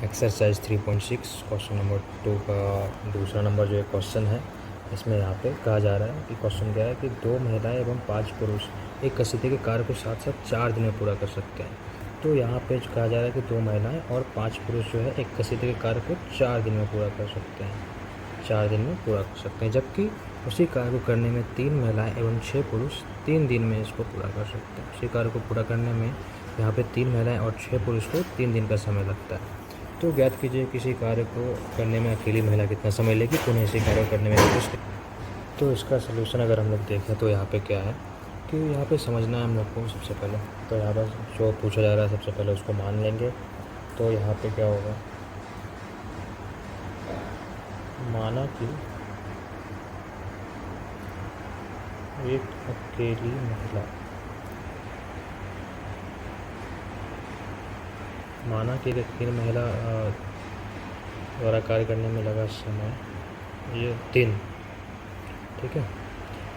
Exercise 3.6 question number 2 का दूसरा number जो एक क्वेश्चन है, इसमें यहाँ पे कहा जा रहा है कि क्वेश्चन क्या है कि 2 महिलाएं एवं 5 पुरुष एक कसीदे के कार्य को साथ साथ 4 दिन में पूरा कर सकते हैं। तो यहाँ पे जो कहा जा रहा है कि 2 महिलाएं और 5 पुरुष जो है एक कसीदे के कार्य को 4 दिन में पूरा कर सकते हैं, 4 दिन में पूरा कर सकते हैं, जबकि उसी कार्य को करने में 3 महिलाएं एवं 6 पुरुष 3 दिन में इसको पूरा कर सकते हैं। उसी कार्य को पूरा करने में यहाँ पे 3 महिलाएं और 6 पुरुष को 3 दिन का समय लगता है। तो ज्ञात कीजिए किसी कार्य को करने में अकेली महिला कितना समय लेगी, पुनः इसी कार्य को करने में पुरुष। तो इसका सलूशन अगर हम लोग देखें तो यहाँ पे क्या है कि यहाँ पे समझना है हम लोग को सबसे पहले। तो यहाँ पर जो पूछा जा रहा है सबसे पहले उसको मान लेंगे। तो यहाँ पे क्या होगा, माना कि एक अकेली महिला, माना कि एक अकेली महिला द्वारा कार्य करने में लगा समय ये 3, ठीक है।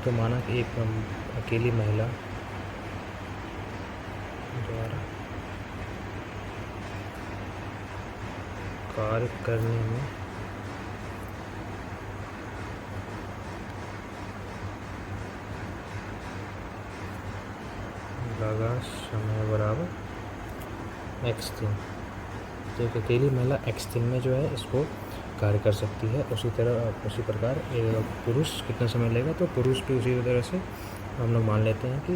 तो माना कि एक अकेली महिला द्वारा कार्य करने में लगा समय बराबर x 3। तो एक अकेली महिला x 3 में जो है इसको कार्य कर सकती है। उसी प्रकार पुरुष कितना समय लेगा, तो पुरुष भी उसी तरह से हम लोग मान लेते हैं कि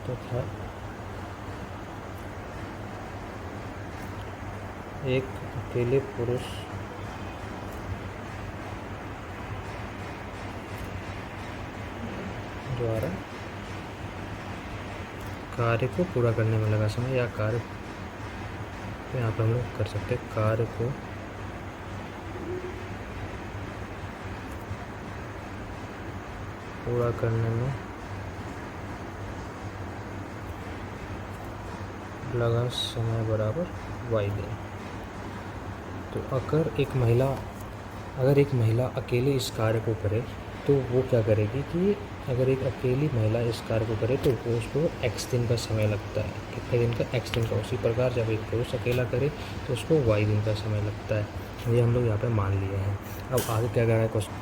तथा एक अकेले पुरुष द्वारा कार्य को पूरा करने में लगा समय, या कार्य यहाँ पर हम लोग कर सकते हैं कार्य को पूरा करने में लगा समय बराबर y दिन। तो अगर एक महिला अकेले इस कार्य को करे तो वो क्या करेगी कि अगर एक अकेली महिला इस कार्य को करे तो वो उसको x दिन का समय लगता है। कितने दिन का? x दिन का। उसी प्रकार जब एक पुरुष अकेला करे तो उसको y दिन का समय लगता है। ये हम लोग यहाँ पे मान लिए हैं। अब आगे क्या कर रहा है क्वेश्चन,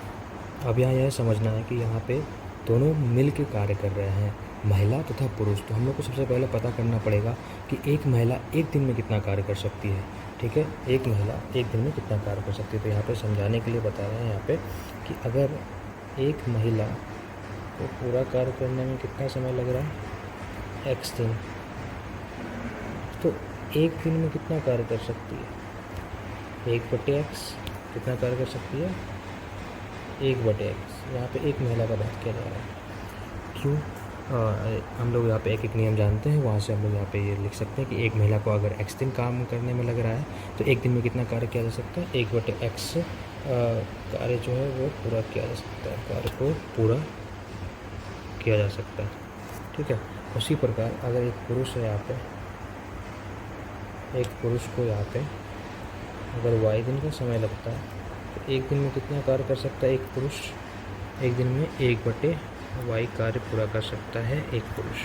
अब यहाँ यह समझना है कि यहाँ पे दोनों मिल के कार्य कर रहे हैं, महिला तथा पुरुष। तो हम लोग को सबसे पहले पता करना पड़ेगा कि एक महिला एक दिन में कितना कार्य कर सकती है, ठीक है। एक महिला एक दिन में कितना कार्य कर सकती है। तो यहाँ पे समझाने के लिए बता रहे हैं यहाँ पे कि अगर एक महिला को पूरा कार्य करने में कितना समय लग रहा है, x दिन, तो एक दिन में कितना कार्य कर सकती है, 1/x कितना कार्य कर सकती है, 1/x। यहाँ पे एक महिला का बात किया जा रहा है। क्यों? हम लोग यहाँ पे एक नियम जानते हैं, वहाँ से हम लोग यहाँ पे ये लिख सकते हैं कि एक महिला को अगर x दिन काम करने में लग रहा है तो एक दिन में कितना कार्य किया जा सकता है, 1/x कार्य जो है वो पूरा किया जा सकता है, कार्य को पूरा किया जा सकता है, ठीक है। उसी प्रकार अगर एक पुरुष है यहाँ पे, एक पुरुष को यहाँ पे अगर y दिन का समय लगता है तो एक दिन में कितना कार्य कर सकता है एक पुरुष, एक दिन में 1/y कार्य पूरा कर सकता है एक पुरुष।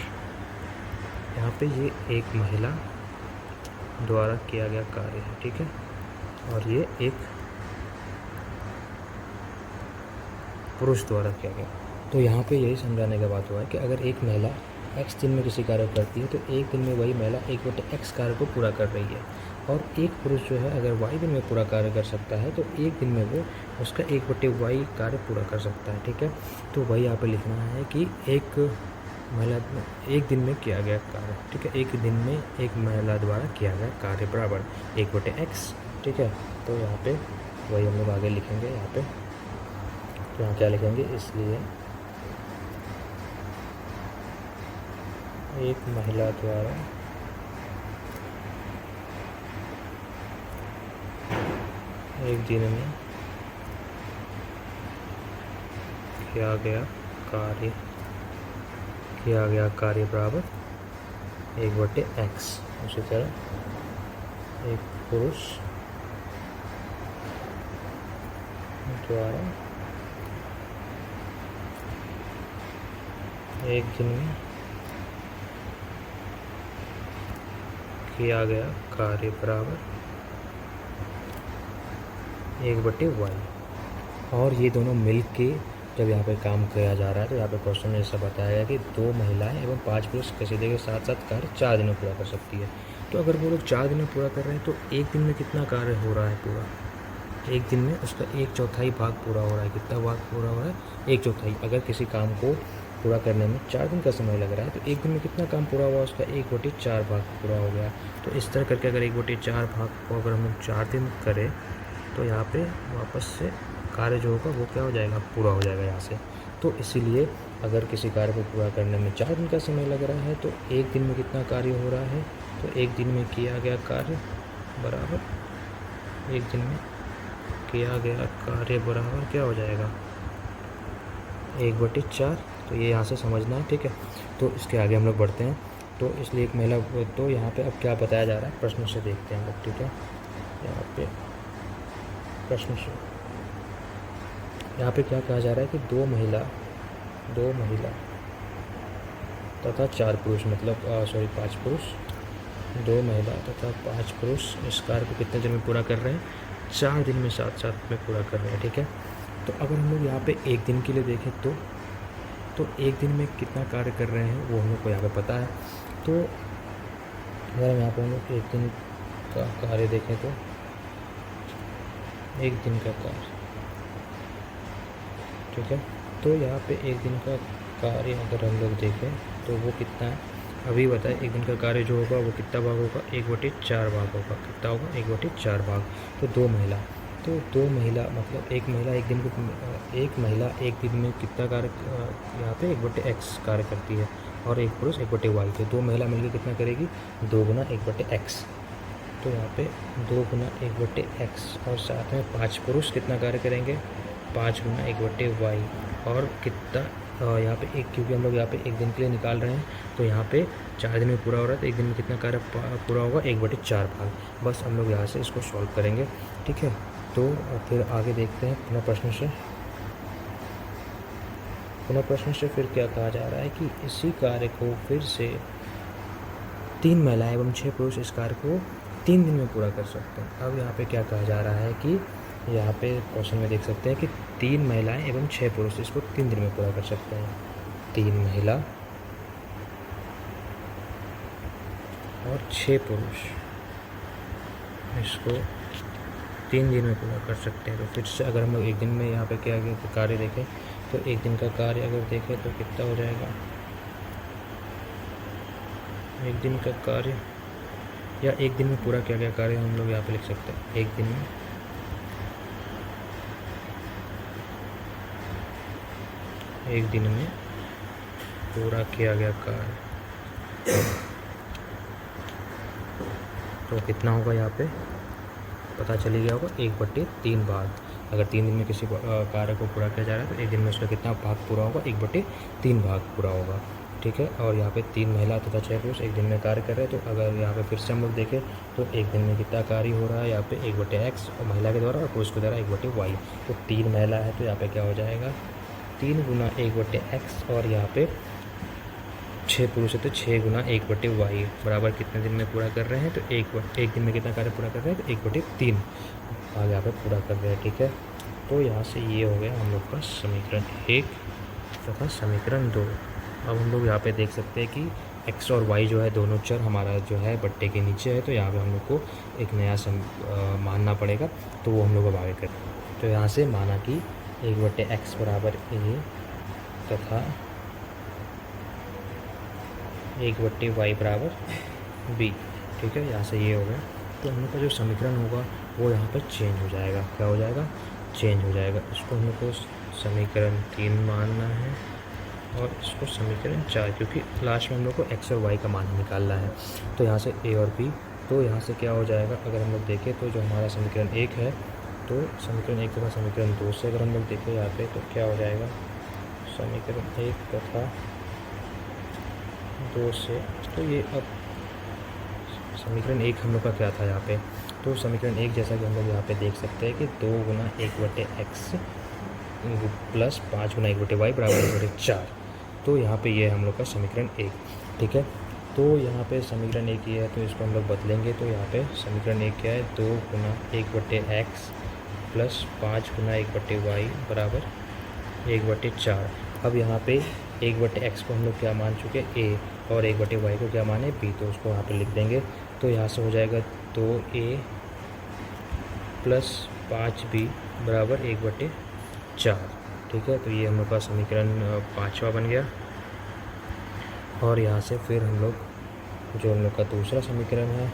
यहाँ पे ये एक महिला द्वारा किया गया कार्य है, ठीक है, और ये एक पुरुष द्वारा किया गया। तो यहाँ पे यही समझाने का बात हुआ है कि अगर एक महिला x दिन में किसी कार्य करती है तो एक दिन में वही महिला 1/x कार्य को पूरा कर रही है, और एक पुरुष जो है अगर y दिन में पूरा कार्य कर सकता है तो एक दिन में वो उसका 1/y कार्य पूरा कर सकता है, ठीक है। तो वही यहाँ पे लिखना है कि एक महिला एक दिन में किया गया कार्य, ठीक है, एक दिन में एक महिला द्वारा किया गया कार्य बराबर 1/x, ठीक है। तो यहाँ पे वही हम लोग आगे लिखेंगे यहाँ पे। तो यहाँ क्या लिखेंगे, इसलिए एक महिला द्वारा एक दिन में किया गया कार्य बराबर 1/x। उसी तरह एक पुरुष द्वारा एक दिन में किया गया कार्य बराबर 1/y। और ये दोनों मिल के जब यहाँ पे काम किया जा रहा है तो यहाँ पे क्वेश्चन में ऐसा बताया गया कि 2 महिलाएं एवं 5 पुरुष कसीदे के साथ साथ कार्य 4 दिन में पूरा कर सकती है। तो अगर वो लोग 4 दिन में पूरा कर रहे हैं तो एक दिन में कितना कार्य हो रहा है पूरा? एक दिन में उसका 1/4 भाग पूरा हो रहा है। कितना भाग पूरा हो रहा है? 1/4। अगर किसी काम को पूरा करने में 4 दिन का समय लग रहा है तो एक दिन में कितना काम पूरा हुआ? उसका 1/4 भाग पूरा हो गया। तो इस तरह करके अगर 1/4 भाग को अगर हम लोग 4 दिन करें तो यहाँ पे वापस से कार्य जो होगा वो क्या हो जाएगा? पूरा हो जाएगा यहाँ से। तो इसीलिए अगर किसी कार्य को पूरा करने में 4 दिन का समय लग रहा है तो एक दिन में कितना कार्य हो रहा है? तो एक दिन में किया गया कार्य बराबर एक दिन में किया गया कार्य बराबर क्या हो जाएगा? 1/4। तो ये यहाँ से समझना है, ठीक है। तो इसके आगे हम लोग बढ़ते हैं। तो इसलिए एक महिला, तो यहाँ पे अब क्या बताया जा रहा है प्रश्न से देखते हैं हम लोग, ठीक है। यहाँ पे प्रश्न से यहाँ पे क्या कहा जा रहा है कि 2 महिला तथा 4 पुरुष, मतलब 5 पुरुष, 2 महिला तथा 5 पुरुष इस कार्य को कितने दिन में पूरा कर रहे हैं? 4 दिन में साथ में पूरा कर रहे हैं, ठीक है। तो अगर हम लोग यहाँ पे एक दिन के लिए देखें तो एक दिन में कितना कार्य कर रहे हैं वो हम लोग को यहाँ पे पता है। तो अगर हम यहाँ पे हम लोग एक दिन का कार्य देखें तो एक दिन का कार्य, ठीक है। तो यहाँ पे एक दिन का कार्य अगर हम लोग देखें तो वो कितना है? अभी बताए एक दिन का कार्य जो होगा वो कितना भाग होगा? 1/4 भाग होगा। कितना होगा? 1/4 भाग। तो 2 महिला, तो 2 महिला मतलब एक महिला एक दिन में कितना कार्य यहाँ पे 1/x कार्य करती है और एक पुरुष 1/y। तो 2 महिला मिलकर कितना करेगी? 2 गुना 1/x। तो यहाँ पे 2 गुना 1/x और साथ में 5 पुरुष कितना कार्य करेंगे? 5 गुना 1/y। और कितना यहाँ पे एक, क्योंकि हम लोग यहाँ पे एक दिन के लिए निकाल रहे हैं तो यहाँ पे 4 दिन में पूरा हो रहा है तो एक दिन में कितना कार्य पूरा होगा? 1/4 भाग। बस हम लोग यहाँ से इसको सॉल्व करेंगे, ठीक है। तो फिर आगे देखते हैं पुनः प्रश्न से फिर क्या कहा जा रहा है कि इसी कार्य को फिर से 3 महिलाएं एवं 6 पुरुष इस कार्य को 3 दिन में पूरा कर सकते हैं। अब यहाँ पे क्या कहा जा रहा है कि यहाँ पे क्वेश्चन में देख सकते हैं कि 3 महिलाएं एवं 6 पुरुष इसको 3 दिन में पूरा कर सकते हैं। 3 महिला और 6 पुरुष इसको 3 दिन में पूरा कर सकते हैं। तो फिर से अगर हम लोग एक दिन में यहाँ पे क्या कार्य देखें तो एक दिन का कार्य अगर देखें तो कितना हो जाएगा? एक दिन का कार्य या एक दिन में पूरा किया गया कार्य हम लोग यहाँ पे लिख सकते हैं। एक दिन में पूरा किया गया कार्य तो कितना होगा? यहाँ पे पता चली गया होगा 1/3 भाग। अगर 3 दिन में किसी कार्य को पूरा किया जा रहा है तो एक दिन में उसका कितना भाग पूरा होगा? 1/3 भाग पूरा होगा, ठीक है। और यहाँ पे 3 महिला तथा 6 पुरुष एक दिन में कार्य कर रहे हैं। तो अगर यहाँ पे फिर से हम लोग देखें तो एक दिन में कितना कार्य हो रहा है? यहाँ पे 1/x और महिला के द्वारा और पुरुष के द्वारा 1/y। तो 3 महिला है तो यहाँ पे क्या हो जाएगा? 3 गुना 1/x और यहाँ पे 6 पुरुष है तो 6 गुना 1/y बराबर कितने दिन में पूरा कर रहे हैं? तो एक दिन में कितना कार्य पूरा कर रहे हैं? तो 1/3 भाग यहाँ पे पूरा कर रहे हैं, ठीक है। तो यहाँ से ये हो गया हम लोग का समीकरण 1 तथा समीकरण 2। अब हम लोग यहाँ पे देख सकते हैं कि x और y जो है दोनों चर हमारा जो है बट्टे के नीचे है। तो यहाँ पे हम लोग को एक नया मानना पड़ेगा, तो वो हम लोग अब आगे करें। तो यहाँ से माना कि 1/x बराबर a तथा 1/y बराबर b, ठीक है। यहाँ से ये हो गया। तो हम लोग का जो समीकरण होगा वो यहाँ पर चेंज हो जाएगा। क्या हो जाएगा? चेंज हो जाएगा। इसको हम लोग को समीकरण 3 मानना है और इसको समीकरण 4, क्योंकि लास्ट में हम लोग को x और y का मान निकालना है। तो यहाँ से a और b, तो यहाँ से क्या हो जाएगा? अगर हम लोग देखें तो जो हमारा समीकरण 1 है तो समीकरण 1 तथा समीकरण 2 से अगर हम लोग देखें यहाँ पे तो क्या हो जाएगा? समीकरण 1 तथा 2 से, तो ये अब समीकरण 1 हम लोग का क्या था यहाँ पे? तो समीकरण 1 जैसा कि हम लोग यहाँ पे देख सकते हैं कि 2 गुना 1/x प्लस 5 गुना 1/y बराबर 1/4। तो यहाँ पे ये हम लोग का समीकरण 1, ठीक है। तो यहाँ पे समीकरण 1 ये है तो इसको हम लोग बदलेंगे। तो यहाँ पे समीकरण 1 क्या है? 2 गुना 1/x प्लस 5 गुना 1/y बराबर 1/4। अब यहाँ पे 1/x को हम लोग क्या मान चुके a, और 1/y को क्या माने b, तो उसको यहाँ पे लिख देंगे। तो यहाँ से हो जाएगा 2a प्लस 5b बराबर 1/4। ठीक है, तो ये हम लोग का समीकरण 5वां बन गया। और यहाँ से फिर हम लोग जो हम लोग का दूसरा समीकरण है,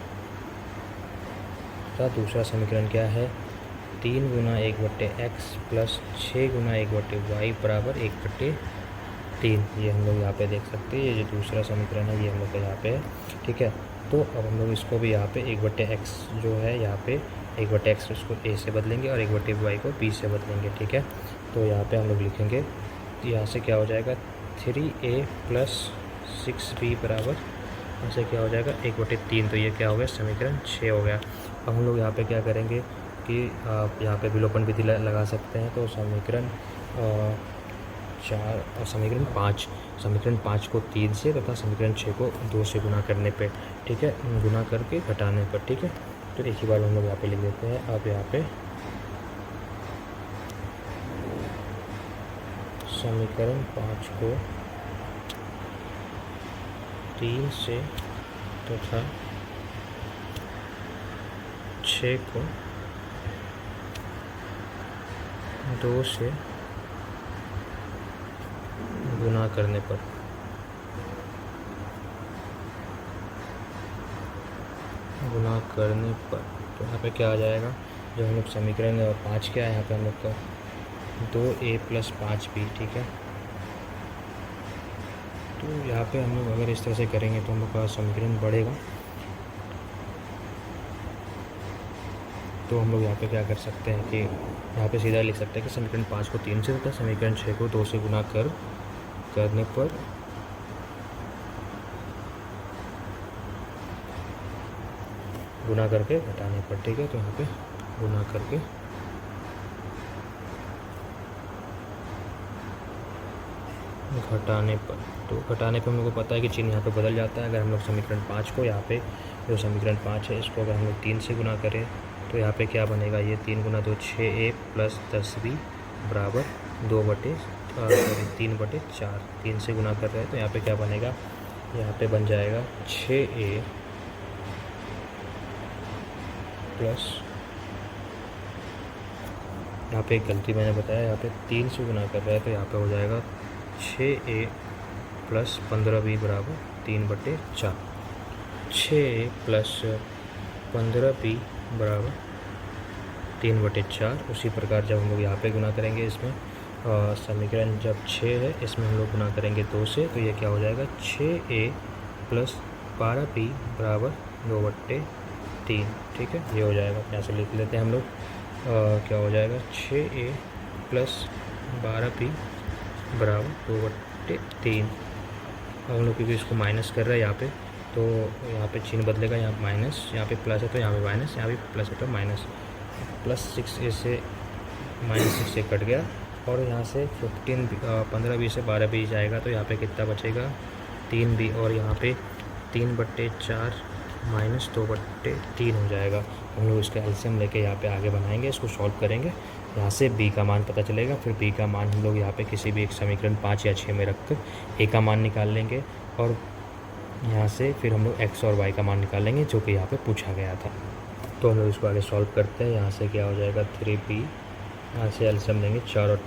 दूसरा समीकरण क्या है, 3 गुना 1/x प्लस 6 गुना 1/y बराबर 1/3। ये हम लोग यहाँ पे देख सकते हैं, ये जो दूसरा समीकरण है ये हम लोग का यहाँ पे है। ठीक है, तो अब हम लोग इसको भी यहाँ पे 1/x जो है यहाँ पे 1/x उसको a से बदलेंगे और 1/y को b से बदलेंगे। ठीक है, तो यहाँ पे हम लोग लिखेंगे, यहाँ से क्या हो जाएगा 3a प्लस 6b बराबर, यहाँ से क्या हो जाएगा 1/3। तो ये क्या हो गया, समीकरण 6 हो गया। अब हम लोग यहाँ पे क्या करेंगे कि आप यहाँ पे विलोपन विधि लगा सकते हैं। तो समीकरण समीकरण 5 को 3 से तथा समीकरण 6 को 2 से गुना करने पे, ठीक है, गुना करके घटाने पर। ठीक है, तो एक ही बार हम लोग यहाँ पे लिख देते हैं। अब यहाँ पे समीकरण 5 को 3 से तथा 6 को 2 से गुना करने पर, तो यहाँ पे क्या आ जाएगा, जो हम लोग समीकरण 5 क्या है यहाँ पे हम लोग का 2a प्लस 5b। ठीक है, तो यहाँ पे हम लोग अगर इस तरह से करेंगे तो हम लोग का समीकरण बढ़ेगा। तो हम लोग यहाँ पे क्या कर सकते हैं कि यहाँ पे सीधा लिख सकते हैं कि समीकरण 5 को 3 से तथा समीकरण 6 को 2 से गुना करने पर गुना करके घटाने पर। ठीक है, तो यहाँ पे गुना करके घटाने पर, तो घटाने पे हम लोग को पता है कि चिन्ह यहाँ पे बदल जाता है। अगर हम लोग समीकरण 5 को यहाँ पे जो समीकरण 5 है इसको अगर हम लोग 3 से गुना करें तो यहाँ पे क्या बनेगा, ये 3 गुना 2 6a प्लस 10b बराबर 3/4। 3 से गुना कर रहे हैं तो यहाँ पे क्या बनेगा, यहाँ पे बन जाएगा 6a प्लस, यहाँ पे एक गलती मैंने बताया, यहाँ पे 3 से गुना कर रहा है तो यहाँ पे हो जाएगा 6a प्लस 15b बराबर 3/4। 6a प्लस 15b बराबर 3/4। उसी प्रकार जब हम लोग यहाँ पे गुना करेंगे इसमें समीकरण जब 6 है इसमें हम लोग गुना करेंगे 2 से, तो ये क्या हो जाएगा 6a प्लस 12b बराबर 2/3। ठीक है, ये हो जाएगा। यहाँ से लिख लेते हैं हम लोग, क्या हो जाएगा 6a प्लस 12b बराबर 2/3। हम लोग क्योंकि इसको माइनस कर रहे हैं यहाँ पे, तो यहाँ पे चिन्ह बदलेगा, यहाँ माइनस, यहाँ पे प्लस है तो यहाँ पे माइनस, यहाँ भी प्लस है तो माइनस, प्लस 6a से माइनस 6 से कट गया। और यहाँ से 15b से 12b जाएगा तो यहाँ पे कितना बचेगा 3b, और यहाँ पे 3/4 माइनस 2/3 हो जाएगा। हम लोग इसका एलसीएम लेके यहाँ पे आगे बनाएंगे, इसको सॉल्व करेंगे। यहाँ से b का मान पता चलेगा, फिर b का मान हम लोग यहाँ पे किसी भी एक समीकरण 5 या 6 में रखकर a का मान निकाल लेंगे, और यहाँ से फिर हम लोग x और y का मान निकाल लेंगे जो कि यहाँ पे पूछा गया था। तो हम लोग इसको आगे सॉल्व करते हैं। यहाँ से क्या हो जाएगा 3b, यहाँ से एलसीएम लेंगे 4 और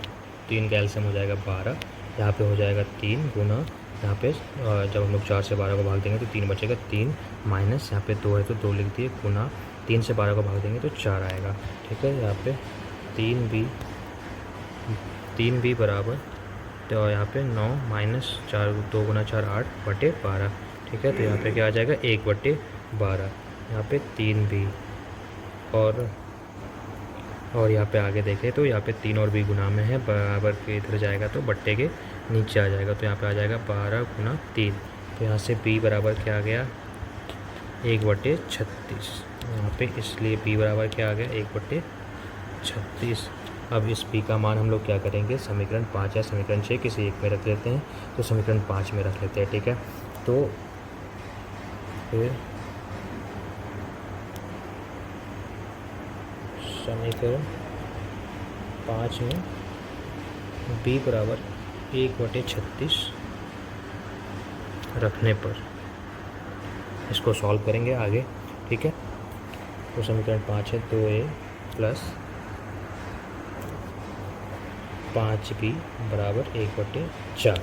3 का एलसीएम हो जाएगा 12। यहाँ पे हो जाएगा 3 गुना, यहाँ पे जब हम लोग 4 से 12 को भाग देंगे तो 3 बचेगा, 3 माइनस यहाँ पे 2 है तो 2 लिख दिए, गुना 3 से 12 को भाग देंगे तो 4 आएगा। ठीक है, यहाँ पे 3b बराबर, तो यहाँ पे 9 माइनस 4, 2 गुना 4 8/12। ठीक है, तो यहाँ पे क्या आ जाएगा 1/12। यहाँ पे 3b, और यहाँ पे आगे देखें तो यहाँ पे 3 और b गुना में है, बराबर के इधर जाएगा तो बट्टे के नीचे आ जाएगा, तो यहाँ पे आ जाएगा 12 गुना 3। तो यहाँ से b बराबर क्या आ गया 1/36। यहाँ पे इसलिए b बराबर क्या आ गया 1/36। अब इस b का मान हम लोग क्या करेंगे, समीकरण 5 या समीकरण 6 किसी एक में रख लेते हैं, तो समीकरण 5 में रख लेते हैं। ठीक है, तो फिर समीकरण 5 में b बराबर 1/36 रखने पर इसको सॉल्व करेंगे आगे, ठीक है। तो समीकरण 5 है 2a प्लस 5b बराबर 1/4।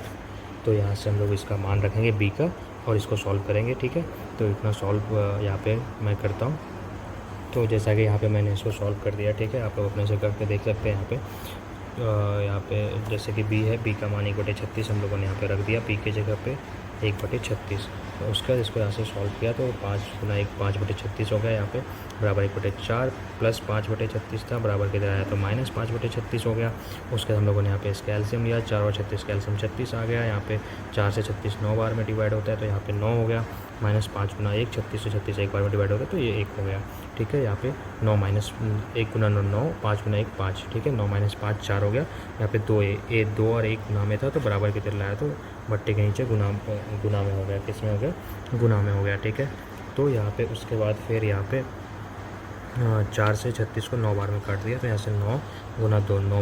तो यहाँ से हम लोग इसका मान रखेंगे b का और इसको सॉल्व करेंगे, ठीक है। तो इतना सॉल्व यहाँ पे मैं करता हूँ। तो जैसा कि यहाँ पे मैंने इसको सॉल्व कर दिया, ठीक है। आप लोग अपने से करके देख सकते हैं। यहाँ पे जैसे कि b है, b का मान 1/36 हम लोगों ने यहाँ पे रख दिया, b की जगह पे 1/36। तो उसका इसको यहाँ से सॉल्व किया तो 5 गुना 1 5/36 हो गया यहाँ पे, बराबर 1/4 प्लस 5/36 था, बराबर किधर आया तो माइनस 5/36 हो गया। उसके हम लोगों ने यहाँ पे इसका एलसीएम लिया, 4 और 36 का एलसीएम 36 आ गया। यहाँ पे 4 से 36 9 बार में डिवाइड होता है तो यहाँ पे 9 हो गया, माइनस 5 गुना 1 36 से 36 एक बार में डिवाइड होता है तो ये 1 हो गया, ठीक है। यहाँ पे 9 माइनस 1 गुना 9 5 गुना 1 5, ठीक है। 9 माइनस 5 4 हो गया। यहाँ पे 2 और 1 गुना में था तो बराबर किधर लाया तो बट्टे के नीचे गुना में हो गया, किस में हो गया, गुना में हो गया, ठीक है। तो यहाँ पे उसके बाद फिर यहाँ पे 4 से 36 को 9 बार में काट दिया तो यहाँ से 9 गुना 2 9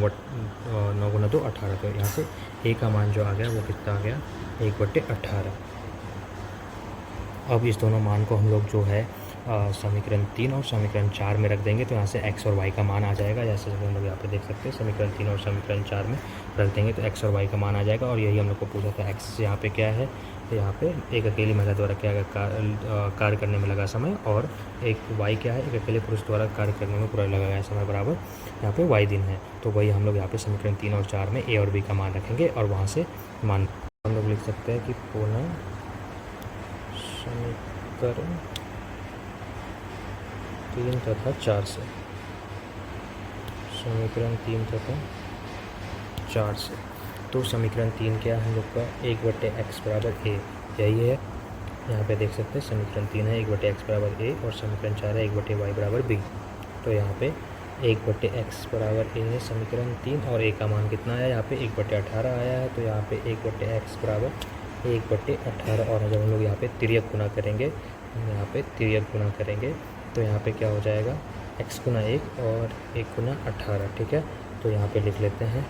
गुना 2 18। तो यहाँ से a का मान जो आ गया वो कितना आ गया 1/18। अब इस दोनों मान को हम लोग जो है समीकरण 3 और समीकरण 4 में रख देंगे तो यहाँ से x और y का मान आ जाएगा। जैसे हम लोग यहाँ पे देख सकते हैं समीकरण 3 और समीकरण 4 में रख देंगे तो x और y का मान आ जाएगा। और यही हम लोग को पूछा था, x यहाँ पे क्या है, तो यहाँ पे एक अकेली महिला द्वारा क्या कार्य करने में लगा समय, और एक y क्या है, एक अकेले पुरुष द्वारा कार्य करने में पूरा लगा गया समय बराबर यहाँ पे y दिन है। तो वही हम लोग यहाँ पे समीकरण 3 और 4 में a और b का मान रखेंगे और वहाँ से मान हम लोग लिख सकते हैं कि पुनः समीकरण 3 तथा 4 से, समीकरण 3 तथा 4 से। तो समीकरण 3 क्या है हम लोग का, 1/x बराबर a, यही है। यहाँ पे देख सकते हैं समीकरण 3 है 1/x बराबर a और समीकरण 4 है 1/y बराबर b। तो यहाँ पे 1/x बराबर a है समीकरण 3 और a का मान कितना आया, यहाँ पे 1/18 आया है। तो यहाँ पे 1/x बराबर 1/18 और जब हम लोग यहाँ पे तिर्यक गुना करेंगे, यहाँ पे तिर्यक गुना करेंगे तो यहाँ पे क्या हो जाएगा, x गुना 1 और 1 गुना 18, ठीक है। तो यहाँ पे लिख लेते हैं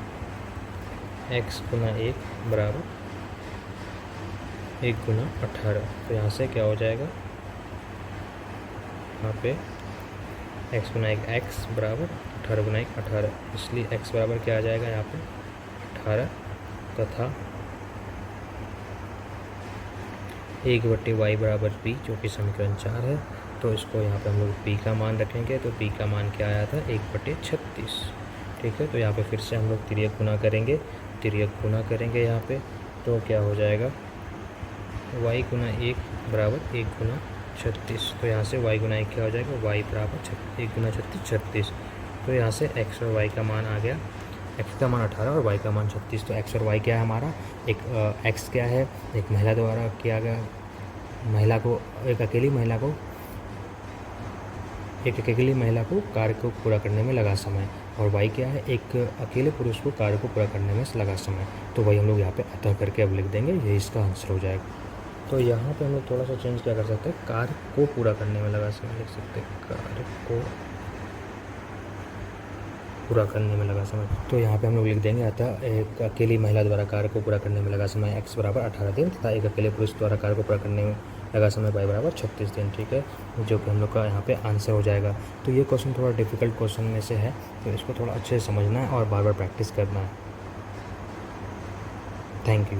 x गुना 1 बराबर 1 गुना 18। तो यहाँ से क्या हो जाएगा, यहाँ पे x गुना 1 x बराबर 18 गुना 1 18, इसलिए x बराबर क्या आ जाएगा यहाँ पे 18 तथा 1/y बराबर b जो कि समीकरण 4 है। तो इसको यहाँ पे हम लोग b का मान रखेंगे तो b का मान क्या आया था 1/36, ठीक है। तो यहाँ पे फिर से हम लोग तिर्यक गुना करेंगे यहाँ पे, तो क्या हो जाएगा y गुना 1 बराबर 1 गुना 36। तो यहाँ से y गुना 1 क्या हो जाएगा, y बराबर 1 गुना 36। तो यहाँ से x और y का मान आ गया, x का मान 18 और y का मान 36। तो x और y क्या है हमारा, एक x क्या है, एक महिला द्वारा किया गया, एक अकेली महिला को कार्य को पूरा करने में लगा समय, और y क्या है, एक अकेले पुरुष को कार्य को पूरा करने में लगा समय। तो वही हम लोग यहाँ पे अतः करके अब लिख देंगे, यही इसका आंसर हो जाएगा। तो यहाँ पे हम लोग थोड़ा सा चेंज क्या कर सकते हैं, कार्य को पूरा करने में लगा समय लिख सकते हैं, कार्य को पूरा करने में लगा समय। तो यहाँ पे हम लोग लिख देंगे अतः एक अकेली महिला द्वारा कार्य को पूरा करने में लगा समय x बराबर 18 दिन तथा एक अकेले पुरुष द्वारा कार्य को पूरा करने में लगा समय y बराबर 36 दिन, ठीक है, जो कि हम लोग का यहाँ पे आंसर हो जाएगा। तो ये क्वेश्चन थोड़ा डिफिकल्ट क्वेश्चन में से है, तो इसको थोड़ा अच्छे से समझना है और बार बार प्रैक्टिस करना है। Thank you.